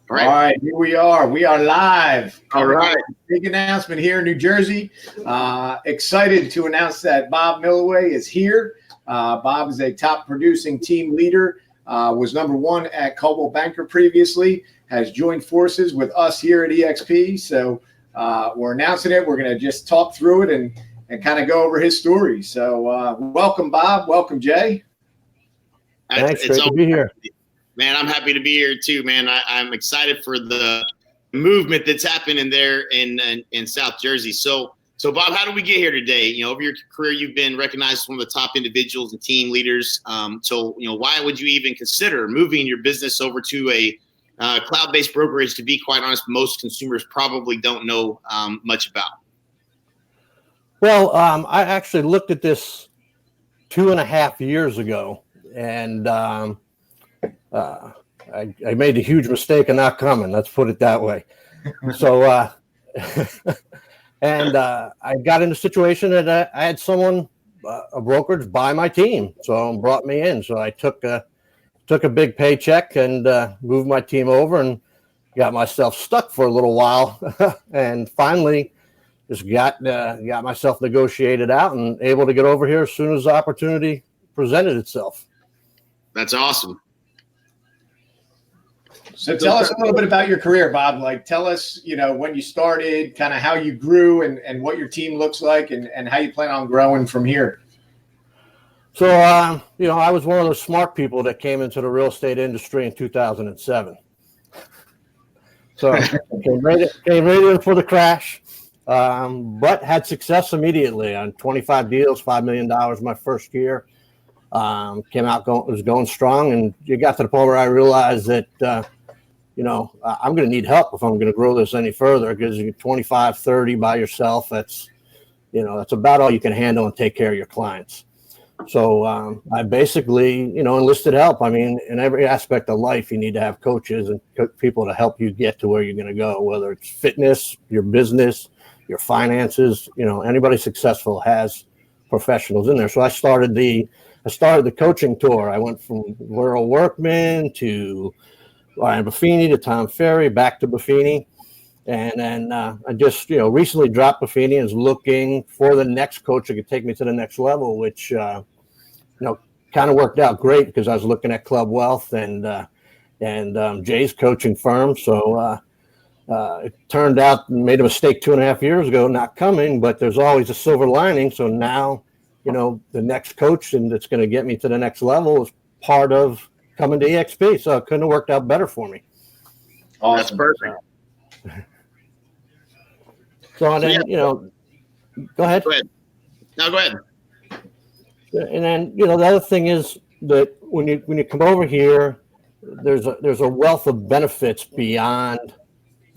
All right, here we are. We are live. All right. Big announcement here in New Jersey. Excited to announce that Bob Millaway is here. Bob is a top producing team leader, was #1 at Coldwell Banker previously, has joined forces with us here at eXp. So we're announcing it. We're going to just talk through it and kind of go over his story. So welcome, Bob. Welcome, Jay. Thanks, it's great to be here. Man, I'm happy to be here too, man. I'm excited for the movement that's happening there in South Jersey. So Bob, how did we get here today? You know, over your career, you've been recognized as one of the top individuals and team leaders. Why would you even consider moving your business over to a cloud-based brokerage? To be quite honest, most consumers probably don't know much about. Well, I actually looked at this 2.5 years ago, and I made a huge mistake of not coming. Let's put it that way. So, I got in a situation that I had someone, a brokerage, buy my team, so brought me in. So I took a big paycheck and moved my team over and got myself stuck for a little while, and finally just got myself negotiated out and able to get over here as soon as the opportunity presented itself. That's awesome. So tell us a little bit about your career, Bob. Like, tell us, when you started, kind of how you grew and what your team looks like and how you plan on growing from here. So, I was one of those smart people that came into the real estate industry in 2007. So came right in for the crash, but had success immediately on 25 deals, $5 million my first year. Came out was going strong, and you got to the point where I realized that I'm going to need help if I'm going to grow this any further, because you're 25, 30 by yourself. That's about all you can handle and take care of your clients. So I basically enlisted help. I mean, in every aspect of life, you need to have coaches and people to help you get to where you're going to go, whether it's fitness, your business, your finances. Anybody successful has professionals in there. So I started the coaching tour. I went from Rural Workman to Ryan Buffini to Tom Ferry, back to Buffini. And then I just, recently dropped Buffini and was looking for the next coach that could take me to the next level, which, kind of worked out great because I was looking at Club Wealth and Jay's coaching firm. So it turned out, made a mistake 2.5 years ago not coming, but there's always a silver lining. So now, the next coach and that's going to get me to the next level is part of coming to eXp. So it couldn't have worked out better for me. Awesome. That's perfect. So then, go ahead. Go ahead. No, go ahead. And then, the other thing is that when you come over here, there's a wealth of benefits beyond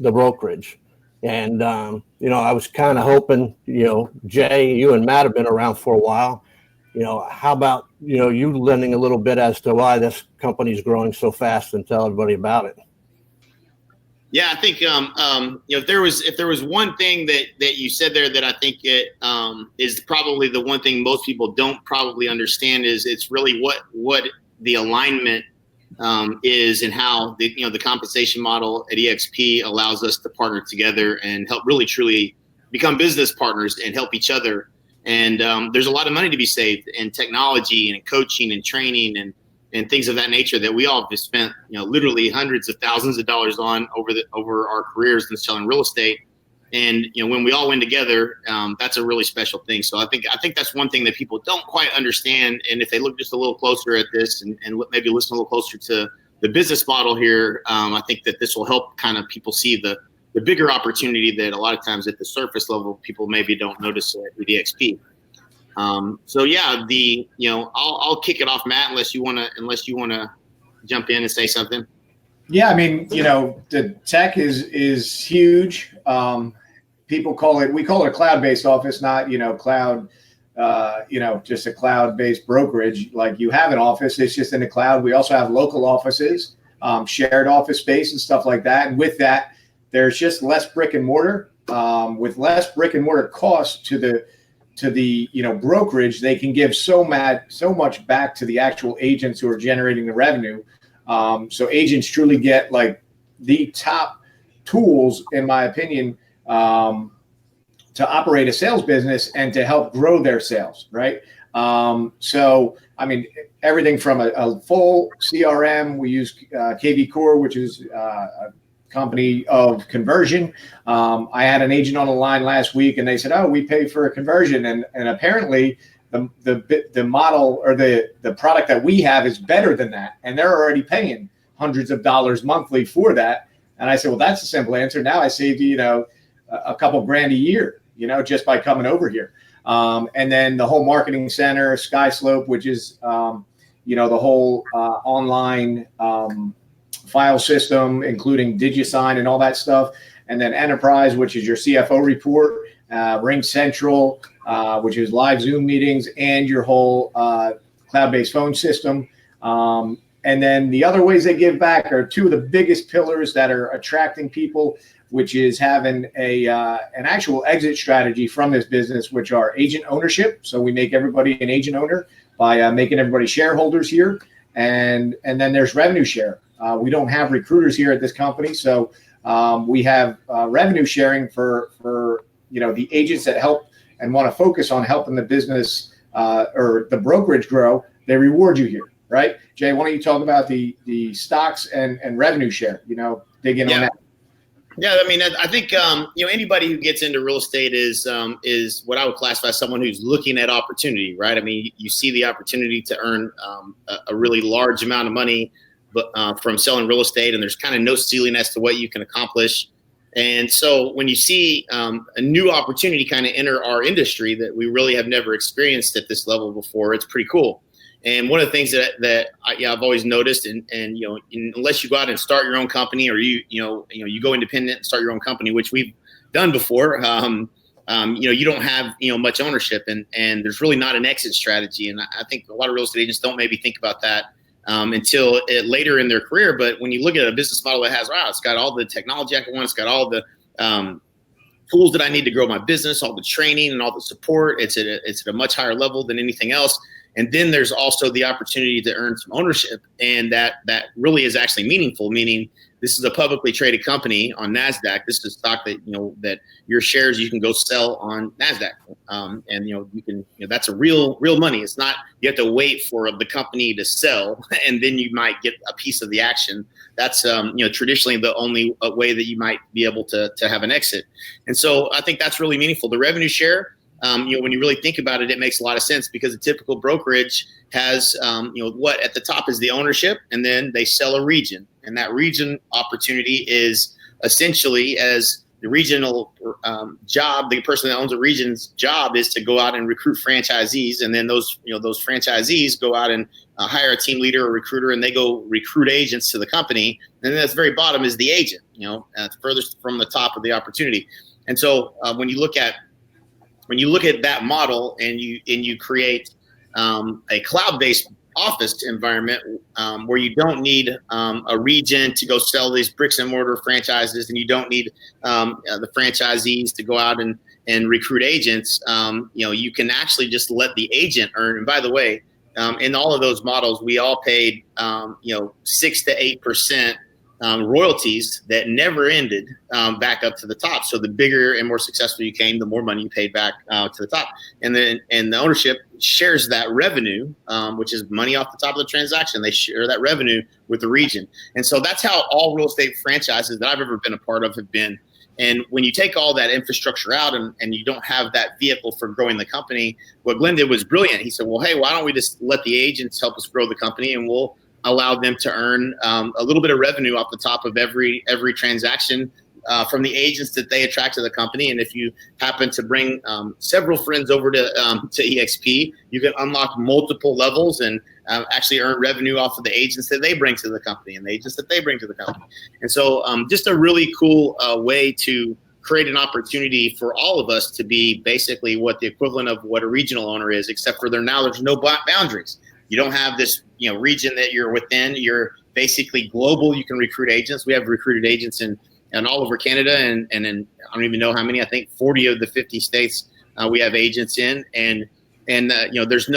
the brokerage. And, I was kind of hoping, Jay, you and Matt have been around for a while. How about, you lending a little bit as to why this company is growing so fast and tell everybody about it? Yeah, I think if there was one thing that you said there that I think it is probably the one thing most people don't probably understand is it's really what the alignment is and how the compensation model at eXp allows us to partner together and help really truly become business partners and help each other. And there's a lot of money to be saved in technology and in coaching and training and things of that nature that we all have spent, literally hundreds of thousands of dollars on over our careers in selling real estate. And, when we all win together, that's a really special thing. So I think that's one thing that people don't quite understand. And if they look just a little closer at this and maybe listen a little closer to the business model here, I think that this will help kind of people see the bigger opportunity that a lot of times at the surface level, people maybe don't notice at eXp. So yeah, I'll kick it off, Matt, unless you want to jump in and say something. Yeah, I mean, the tech is huge. We call it a cloud-based office, not, cloud, just a cloud-based brokerage. Like, you have an office, it's just in the cloud. We also have local offices, shared office space and stuff like that. And with that, there's just less brick and mortar. With less brick and mortar costs to the brokerage, they can give so much back to the actual agents who are generating the revenue. So agents truly get like the top tools, in my opinion, to operate a sales business and to help grow their sales, right? So, I mean, everything from a full CRM, we use KV Core, which is a company of conversion. I had an agent on the line last week, and they said, "Oh, we pay for a conversion," and apparently the model or the product that we have is better than that, and they're already paying hundreds of dollars monthly for that. And I said, "Well, that's a simple answer. Now I saved you, a couple grand a year, just by coming over here." And then the whole marketing center, SkySlope, which is, the whole online file system, including DigiSign and all that stuff. And then Enterprise, which is your CFO report, Ring Central, which is live Zoom meetings, and your whole cloud-based phone system. And then the other ways they give back are two of the biggest pillars that are attracting people, which is having an actual exit strategy from this business, which are agent ownership. So we make everybody an agent owner by making everybody shareholders here. And then there's revenue share. We don't have recruiters here at this company. So we have revenue sharing for the agents that help and want to focus on helping the business or the brokerage grow. They reward you here, right? Jay, why don't you talk about the stocks and revenue share, dig in on that. Yeah, I mean, I think anybody who gets into real estate is what I would classify as someone who's looking at opportunity, right? I mean, you see the opportunity to earn a really large amount of money, but from selling real estate, and there's kind of no ceiling as to what you can accomplish. And so when you see a new opportunity kind of enter our industry that we really have never experienced at this level before, it's pretty cool. And one of the things that I've always noticed, and unless you go out and start your own company, or you go independent and start your own company, which we've done before, you don't have much ownership, and there's really not an exit strategy. And I think a lot of real estate agents don't maybe think about that until later in their career. But when you look at a business model that has, it's got all the technology I can want, it's got all the tools that I need to grow my business, all the training and all the support. It's at a much higher level than anything else. And then there's also the opportunity to earn some ownership, and that really is actually meaningful. Meaning, this is a publicly traded company on NASDAQ. This is a stock that that your shares you can go sell on NASDAQ, and you can that's a real money. It's not you have to wait for the company to sell and then you might get a piece of the action. That's traditionally the only way that you might be able to have an exit. And so I think that's really meaningful. The revenue share. When you really think about it, it makes a lot of sense, because a typical brokerage has, what at the top is the ownership, and then they sell a region, and that region opportunity is essentially as the regional job. The person that owns a region's job is to go out and recruit franchisees, and then those franchisees go out and hire a team leader or recruiter, and they go recruit agents to the company. And then at the very bottom is the agent, furthest from the top of the opportunity. And so when you look at that model and you create a cloud-based office environment where you don't need a region to go sell these bricks and mortar franchises, and you don't need the franchisees to go out and recruit agents, you can actually just let the agent earn. And by the way, in all of those models, we all paid 6 to 8% royalties that never ended back up to the top. So the bigger and more successful you came, the more money you paid back to the top. And the ownership shares that revenue, which is money off the top of the transaction. They share that revenue with the region. And so that's how all real estate franchises that I've ever been a part of have been. And when you take all that infrastructure out and you don't have that vehicle for growing the company, what Glenn did was brilliant. He said, well, hey, why don't we just let the agents help us grow the company, and we'll allow them to earn a little bit of revenue off the top of every transaction from the agents that they attract to the company. And if you happen to bring several friends over to eXp, you can unlock multiple levels and actually earn revenue off of the agents that they bring to the company and the agents that they bring to the company. And so just a really cool way to create an opportunity for all of us to be basically what the equivalent of what a regional owner is, except for there's no boundaries. You don't have this, region that you're within. You're basically global. You can recruit agents. We have recruited agents in all over Canada and in, I don't even know how many, I think 40 of the 50 states we have agents in. And there's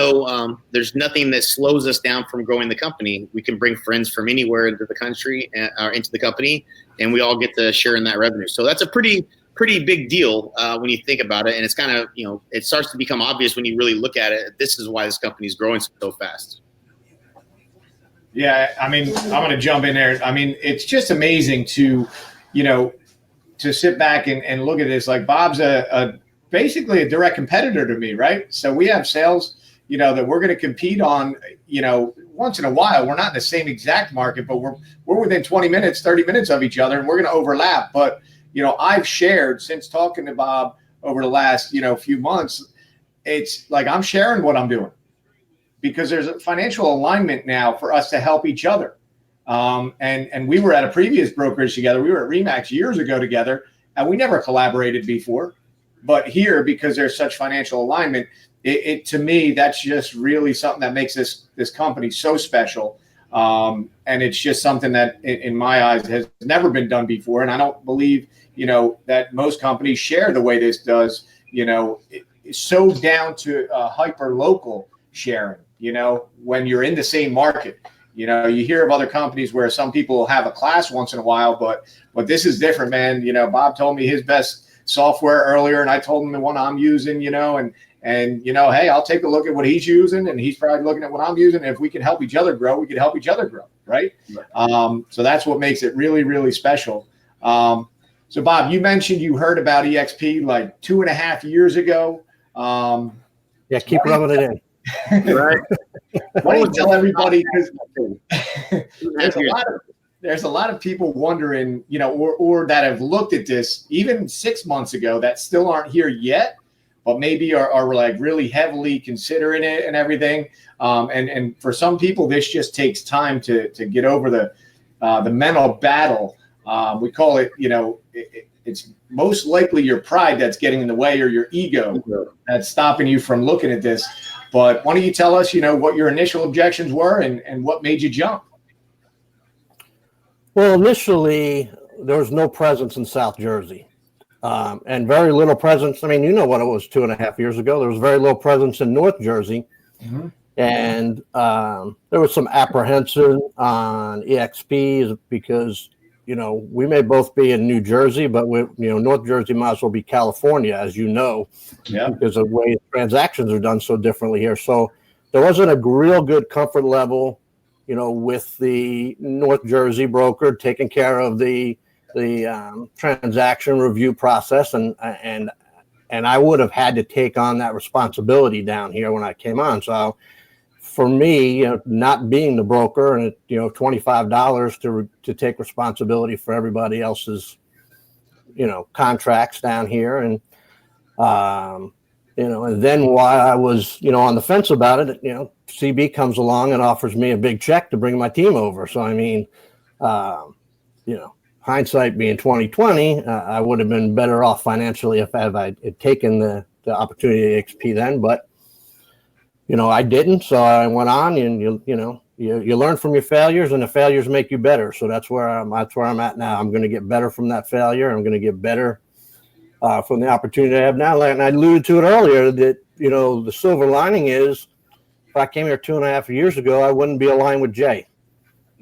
nothing that slows us down from growing the company. We can bring friends from anywhere into the country or into the company, and we all get to share in that revenue. So that's a pretty big deal when you think about it. And it's kind of, it starts to become obvious when you really look at it. This is why this company is growing so fast. Yeah, I mean, I'm going to jump in there. I mean, it's just amazing to sit back and look at this. Like Bob's basically a direct competitor to me, right? So we have sales, that we're going to compete on, once in a while. We're not in the same exact market, but we're within 20 minutes, 30 minutes of each other, and we're going to overlap. But, I've shared since talking to Bob over the last, few months, it's like I'm sharing what I'm doing because there's a financial alignment now for us to help each other. And we were at a previous brokerage together. We were at Remax years ago together, and we never collaborated before. But here, because there's such financial alignment, it to me, that's just really something that makes this company so special. And it's just something that, in my eyes, has never been done before. And I don't believe, that most companies share the way this does. It's so down to hyper local sharing. When you're in the same market. You hear of other companies where some people will have a class once in a while, but this is different, man. Bob told me his best software earlier, and I told him the one I'm using, and hey, I'll take a look at what he's using, and he's probably looking at what I'm using. And if we can help each other grow, we can help each other grow, right? So that's what makes it really, really special. So Bob, you mentioned you heard about eXp like 2.5 years ago. Yeah, keep rubbing it in. Right. Why don't you tell everybody, because there's a lot of people wondering, or that have looked at this even 6 months ago that still aren't here yet, but maybe are like really heavily considering it and everything. And for some people, this just takes time to get over the mental battle. We call it, it's most likely your pride that's getting in the way, or your ego that's stopping you from looking at this. But why don't you tell us, what your initial objections were and what made you jump? Well, initially, there was no presence in South Jersey, and very little presence. I mean, what it was 2.5 years ago. There was very little presence in North Jersey. Mm-hmm. And there was some apprehension on eXp because, we may both be in New Jersey, but North Jersey might as well be California, as because of the way transactions are done so differently here. So there wasn't a real good comfort level, with the North Jersey broker taking care of the transaction review process, and I would have had to take on that responsibility down here when I came on. So for me, not being the broker and $25 to take responsibility for everybody else's contracts down here, and and then while I was on the fence about it, CB comes along and offers me a big check to bring my team over. So I mean, hindsight being 2020, I would have been better off financially if I had taken the opportunity at eXp then, but I didn't. So I went on, and you learn from your failures, and the failures make you better. So that's where I'm at now. I'm going to get better from that failure. I'm going to get better from the opportunity I have now. And I alluded to it earlier that the silver lining is, if I came here 2.5 years ago, I wouldn't be aligned with Jay.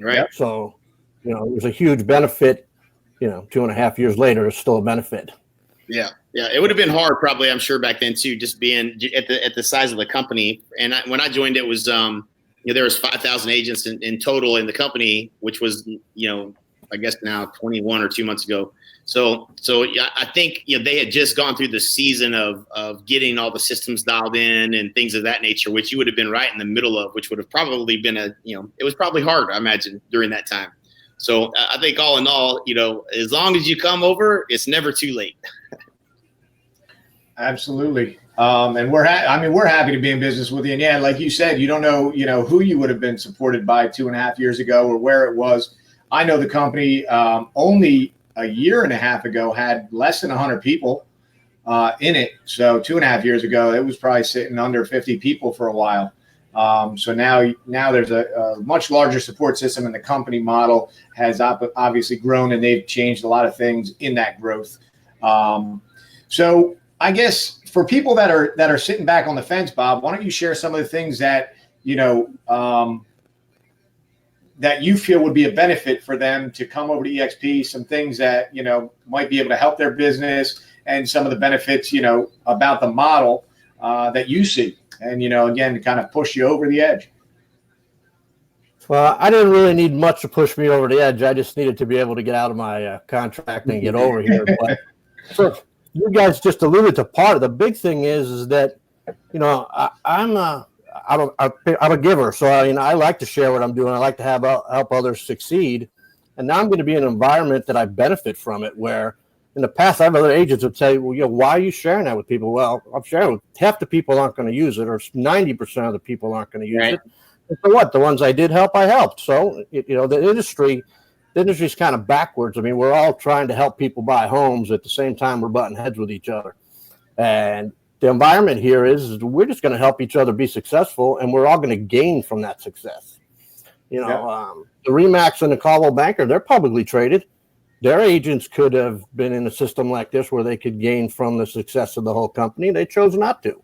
Right. So it was a huge benefit. 2.5 years later, it's still a benefit. Yeah. It would have been hard, probably, I'm sure, back then too, just being at the size of the company. And when I joined, it was there was 5,000 agents in total in the company, which was I guess now 21 or 2 months ago. So I think they had just gone through the season of getting all the systems dialed in and things of that nature, which you would have been right in the middle of, which would have probably been it was probably hard, I imagine, during that time. So I think all in all, as long as you come over, it's never too late. Absolutely. And we're happy to be in business with you. And yeah, like you said, you don't know, who you would have been supported by 2.5 years ago or where it was. I know the company only a year and a half ago had less than 100 people in it. So 2.5 years ago, it was probably sitting under 50 people for a while. So now there's a much larger support system, and the company model has obviously grown, and they've changed a lot of things in that growth. So I guess for people that are sitting back on the fence, Bob, why don't you share some of the things that that you feel would be a benefit for them to come over to eXp, some things that, might be able to help their business, and some of the benefits, about the model that you see, and, again, to kind of push you over the edge. Well, I didn't really need much to push me over the edge. I just needed to be able to get out of my contract and get over here. But so you guys just alluded to part of the big thing is that, I'm a giver. So, I like to share what I'm doing. I like to help others succeed. And now I'm going to be in an environment that I benefit from it, where in the past, I have other agents that say, well, why are you sharing that with people? Well, I'm sharing with half the people aren't going to use it, or 90% of the people aren't going to use it. And so what? The ones I did help, I helped. So, the industry's kind of backwards. I mean, we're all trying to help people buy homes. At the same time, we're butting heads with each other. And the environment here is we're just going to help each other be successful, and we're all going to gain from that success. The Remax and the Caldwell Banker, they're publicly traded. Their agents could have been in a system like this where they could gain from the success of the whole company. They chose not to.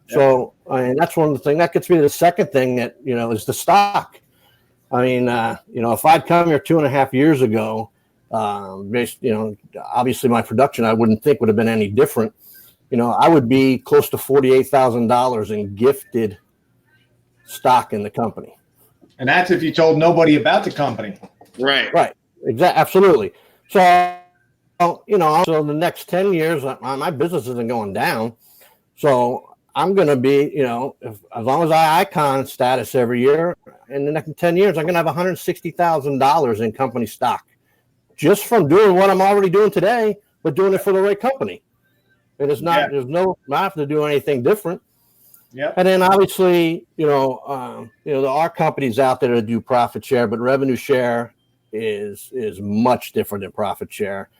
So, that's one of the things that gets me to the second thing that, is the stock. If I'd come here 2.5 years ago, obviously my production, I wouldn't think would have been any different. I would be close to $48,000 in gifted stock in the company. And that's if you told nobody about the company. Right. Exactly. Absolutely. So, so the next 10 years, my business isn't going down. So I'm going to be, as long as I icon status every year, in the next 10 years, I'm going to have $160,000 in company stock just from doing what I'm already doing today, but doing it for the right company. And it's not, there's not have to do anything different. Yeah. And then obviously, there are companies out there that do profit share, but revenue share is much different than profit share.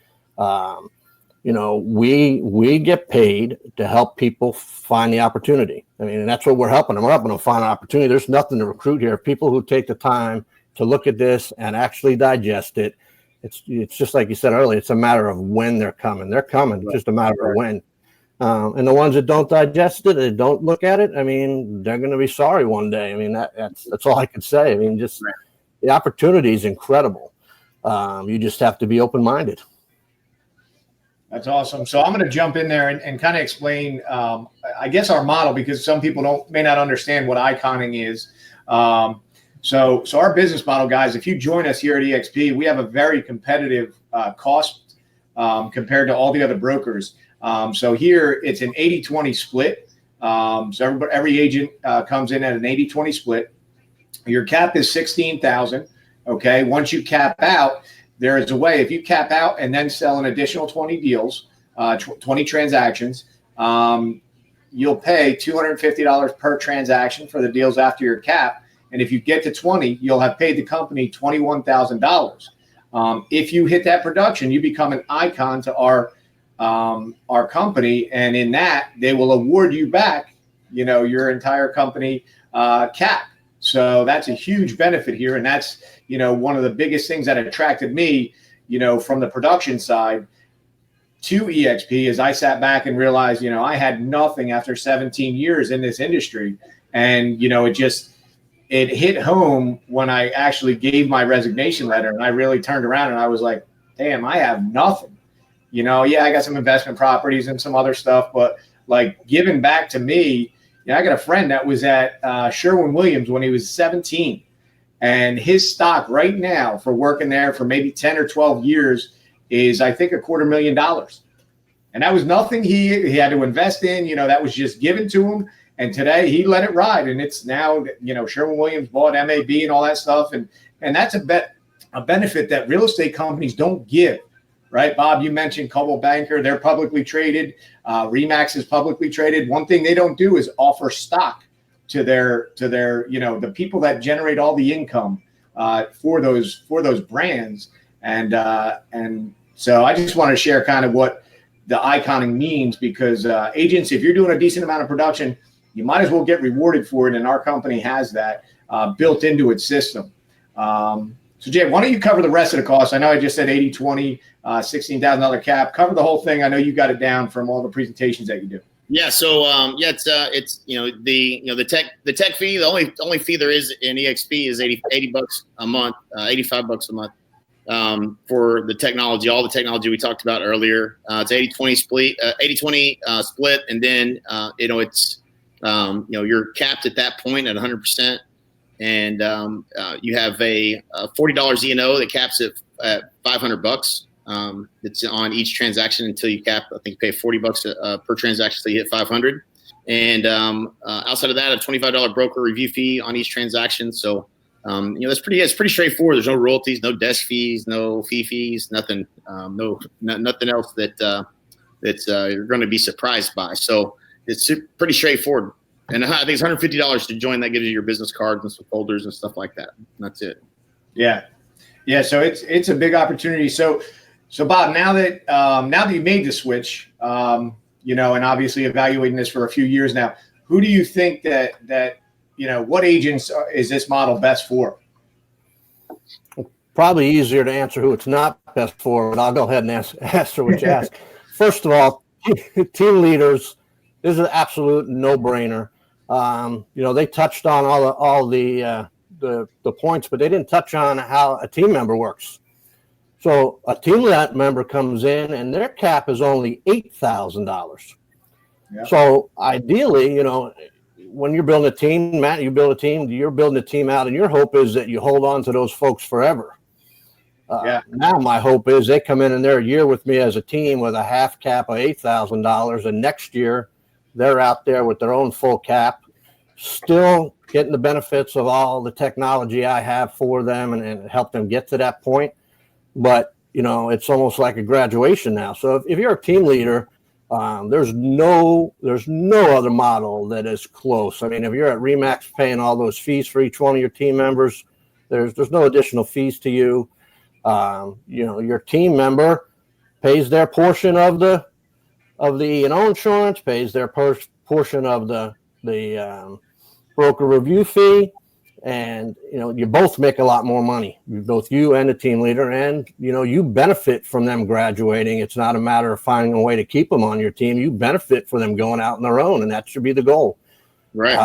We get paid to help people find the opportunity. And that's what we're helping them. We're helping them find an opportunity. There's nothing to recruit here. People who take the time to look at this and actually digest it. It's just like you said earlier. It's a matter of when they're coming. They're coming. It's just a matter of when. And the ones that don't digest it and don't look at it, they're going to be sorry one day. That's all I can say. The opportunity is incredible. You just have to be open-minded. That's awesome. So I'm going to jump in there and kind of explain, I guess, our model, because some people may not understand what iconing is. So our business model, guys, if you join us here at eXp, we have a very competitive cost compared to all the other brokers. So here it's an 80-20 split. So every agent comes in at an 80-20 split. Your cap is $16,000. Okay. Once you cap out, there is a way. If you cap out and then sell an additional 20 deals, 20 transactions, you'll pay $250 per transaction for the deals after your cap. And if you get to 20, you'll have paid the company $21,000. If you hit that production, you become an icon to our company, and in that they will award you back, your entire company cap. So that's a huge benefit here, and that's one of the biggest things that attracted me, from the production side to eXp, is I sat back and realized, I had nothing after 17 years in this industry, and it hit home when I actually gave my resignation letter, and I really turned around and I was like, damn, I have nothing. I got some investment properties and some other stuff, but like giving back to me, I got a friend that was at Sherwin-Williams when he was 17, and his stock right now for working there for maybe 10 or 12 years is, I think, $250,000. And that was nothing he had to invest in, that was just given to him. And today he let it ride, and it's now, Sherwin-Williams bought MAB and all that stuff. And that's a benefit that real estate companies don't give. Right, Bob, you mentioned Caldwell Banker. They're publicly traded. Remax is publicly traded. One thing they don't do is offer stock to their the people that generate all the income for those brands. And so I just want to share kind of what the iconing means, because agents, if you're doing a decent amount of production, you might as well get rewarded for it. And our company has that built into its system. So, Jay, why don't you cover the rest of the costs? I know I just said 80-20, $16,000 cap. Cover the whole thing. I know you got it down from all the presentations that you do. Yeah. So it's the tech fee. The only fee there is in eXp is 80 bucks a month, 85 bucks a month for the technology, all the technology we talked about earlier. It's 80-20 split, 80-20 split, and then it's you're capped at that point at 100%, and you have a $40 E&O that caps it at 500 bucks. It's on each transaction until you cap. I think you pay 40 bucks per transaction till you hit 500. And outside of that, a $25 broker review fee on each transaction. So it's pretty straightforward. There's no royalties, no desk fees, no fee fees, nothing, nothing else that's you're going to be surprised by. So it's pretty straightforward. And I think it's $150 to join. That gives you your business cards and some folders and stuff like that. And that's it. Yeah. So it's a big opportunity. So Bob, now that you made the switch, and obviously evaluating this for a few years now, who do you think that what agents is this model best for? Probably easier to answer who it's not best for, but I'll go ahead and answer what you ask. First of all, team leaders, this is an absolute no-brainer. They touched on all the points, but they didn't touch on how a team member works. So a team member comes in and their cap is only $8,000. Yeah. So ideally, when you're building a team, Matt, you're building a team out, and your hope is that you hold on to those folks forever. Now my hope is they come in and they're a year with me as a team with a half cap of $8,000, and next year they're out there with their own full cap, still getting the benefits of all the technology I have for them and help them get to that point. But, it's almost like a graduation now. So if you're a team leader, there's no other model that is close. I mean, if you're at Remax paying all those fees for each one of your team members, there's no additional fees to you. Your team member pays their portion of the insurance, pays their portion of the broker review fee. And, you both make a lot more money, both you and the team leader, and, you benefit from them graduating. It's not a matter of finding a way to keep them on your team. You benefit for them going out on their own, and that should be the goal. Right.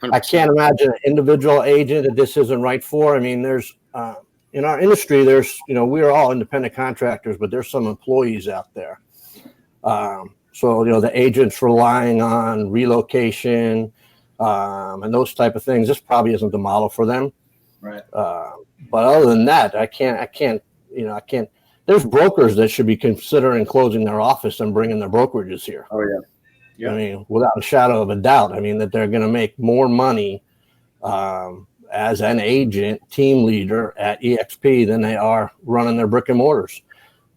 I can't imagine an individual agent that this isn't right for. I mean, there's, in our industry, there's, we are all independent contractors, but there's some employees out there. So, the agents relying on relocation, and those type of things, this probably isn't the model for them. Right. But other than that, I can't, there's brokers that should be considering closing their office and bringing their brokerages here. Oh yeah. I mean, without a shadow of a doubt, that they're going to make more money, as an agent team leader at eXp than they are running their brick and mortars.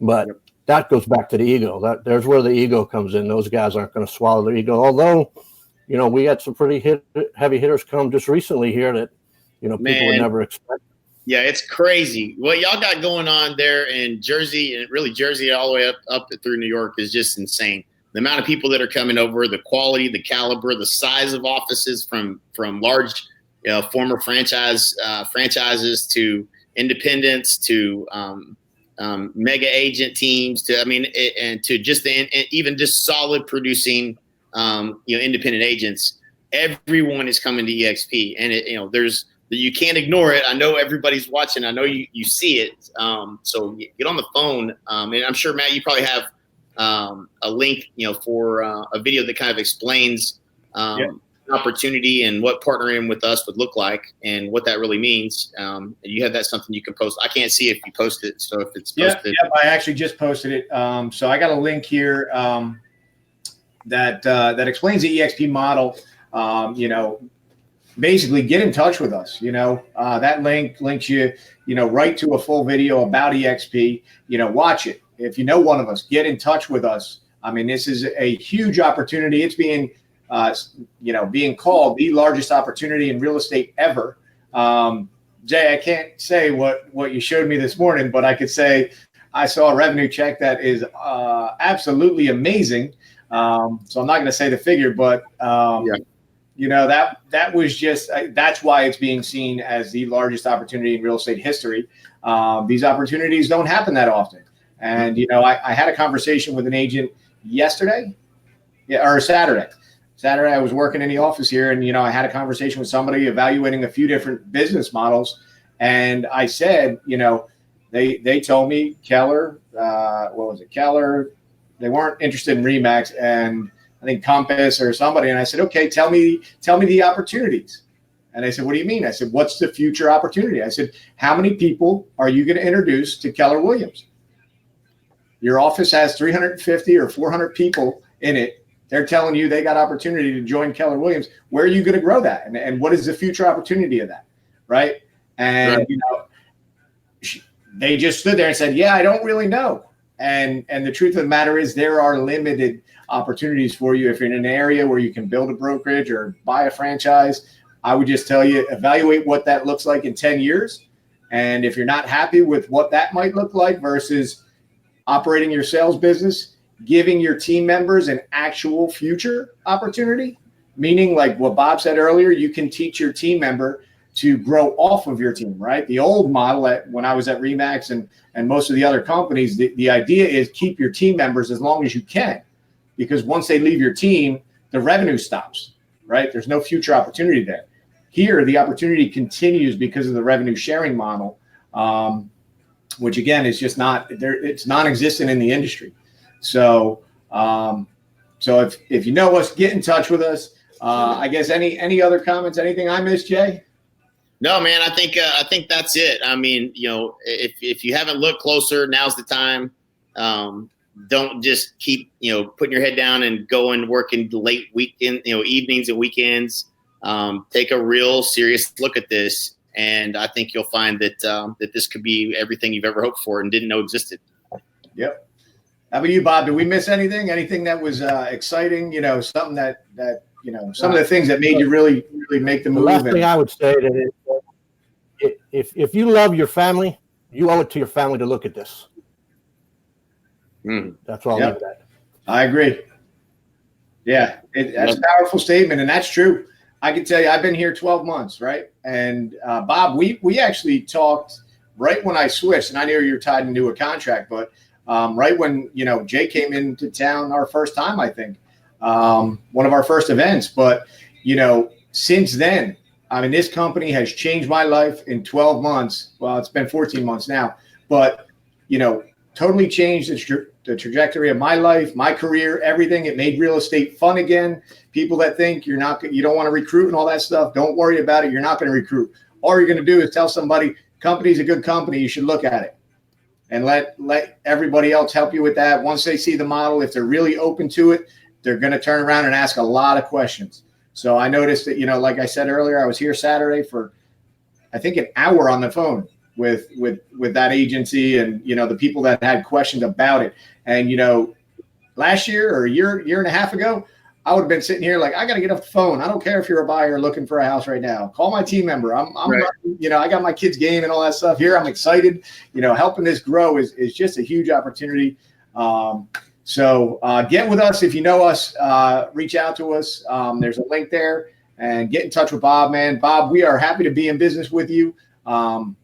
But that goes back to the ego. There's where the ego comes in. Those guys aren't going to swallow their ego. Although, we had some pretty heavy hitters come just recently here that, people would never expect. Yeah, it's crazy. What y'all got going on there in Jersey, and really Jersey all the way up through New York, is just insane. The amount of people that are coming over, the quality, the caliber, the size of offices from large, former franchises to independents to mega agent teams to, and to just even just solid producing, independent agents. Everyone is coming to eXp, and you can't ignore it. I know everybody's watching. I know you see it. So get on the phone. And I'm sure, Matt, you probably have a link, for a video that kind of explains opportunity and what partnering with us would look like and what that really means. And you have that something you can post. I can't see if you post it. So if it's posted. Yeah, I actually just posted it. So I got a link here that explains the eXp model. Basically get in touch with us. That link links you, right to a full video about eXp. Watch it. If you know one of us, get in touch with us. This is a huge opportunity. It's being called the largest opportunity in real estate ever. Jay, I can't say what you showed me this morning, but I could say I saw a revenue check that is absolutely amazing. So I'm not going to say the figure, but that was just that's why it's being seen as the largest opportunity in real estate history. These opportunities don't happen that often. And I had a conversation with an agent yesterday. Yeah, or Saturday. Saturday, I was working in the office here, and I had a conversation with somebody evaluating a few different business models, and I said, they told me Keller, what was it, Keller? They weren't interested in Remax, and I think Compass or somebody. And I said, okay, tell me the opportunities. And they said, what do you mean? I said, what's the future opportunity? I said, how many people are you going to introduce to Keller Williams? Your office has 350 or 400 people in it. They're telling you they got opportunity to join Keller Williams. Where are you going to grow that? And what is the future opportunity of that? Right. And, they just stood there and said, yeah, I don't really know. And the truth of the matter is there are limited opportunities for you. If you're in an area where you can build a brokerage or buy a franchise, I would just tell you, evaluate what that looks like in 10 years. And if you're not happy with what that might look like versus operating your sales business, giving your team members an actual future opportunity, meaning like what Bob said earlier, you can teach your team member to grow off of your team, right? The old model when I was at Remax and most of the other companies, the idea is keep your team members as long as you can, because once they leave your team, the revenue stops, right? There's no future opportunity there. Here, the opportunity continues because of the revenue sharing model, which again is just not there. It's non-existent in the industry. So, if you know us, get in touch with us. I guess any other comments? Anything I missed, Jay? No, man. I think that's it. I mean, if you haven't looked closer, now's the time. Don't just keep putting your head down and going working late weekend evenings and weekends. Take a real serious look at this, and I think you'll find that that this could be everything you've ever hoped for and didn't know existed. Yep. How about you, Bob? Did we miss anything? Anything that was exciting? Something that some of the things that made you really make the move. The last thing I would say that is, if you love your family, you owe it to your family to look at this. That's all. I'll leave it at. I agree. Yeah, that's a powerful statement, and that's true. I can tell you, I've been here 12 months, right? And Bob, we actually talked right when I switched, and I knew you were tied into a contract, but right when Jay came into town our first time, I think one of our first events. But since then, I mean, this company has changed my life in 12 months. Well, it's been 14 months now, but totally changed the trajectory of my life, my career, everything. It made real estate fun again. People that think you don't want to recruit and all that stuff, don't worry about it. You're not going to recruit. All you're going to do is tell somebody, company's a good company. You should look at it, and let everybody else help you with that. Once they see the model, if they're really open to it, they're going to turn around and ask a lot of questions. So I noticed that, like I said earlier, I was here Saturday for, I think, an hour on the phone with that agency and, the people that had questions about it. And, last year or a year and a half ago, I would have been sitting here like, I got to get off the phone. I don't care if you're a buyer looking for a house right now. Call my team member. I'm right. I got my kids' game and all that stuff here. I'm excited. Helping this grow is just a huge opportunity. So get with us. If you know us, reach out to us. There's a link there, and get in touch with Bob, man. Bob, we are happy to be in business with you. And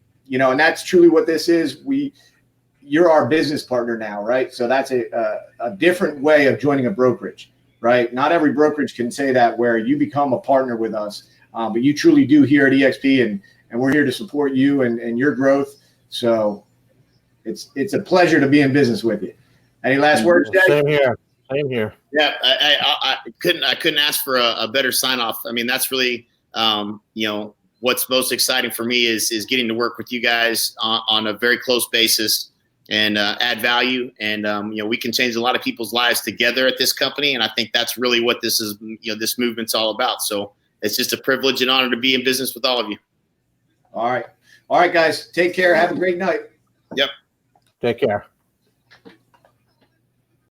that's truly what this is. You're our business partner now, right? So that's a different way of joining a brokerage, right? Not every brokerage can say that, where you become a partner with us, but you truly do here at eXp, and we're here to support you and your growth. So it's a pleasure to be in business with you. Any last words, Jay? Same here. Yeah, I couldn't ask for a better sign off. I mean, that's really what's most exciting for me is getting to work with you guys on a very close basis and add value. And we can change a lot of people's lives together at this company. And I think that's really what this is. This movement's all about. So it's just a privilege and honor to be in business with all of you. All right, guys. Take care. Have a great night. Yep. Take care.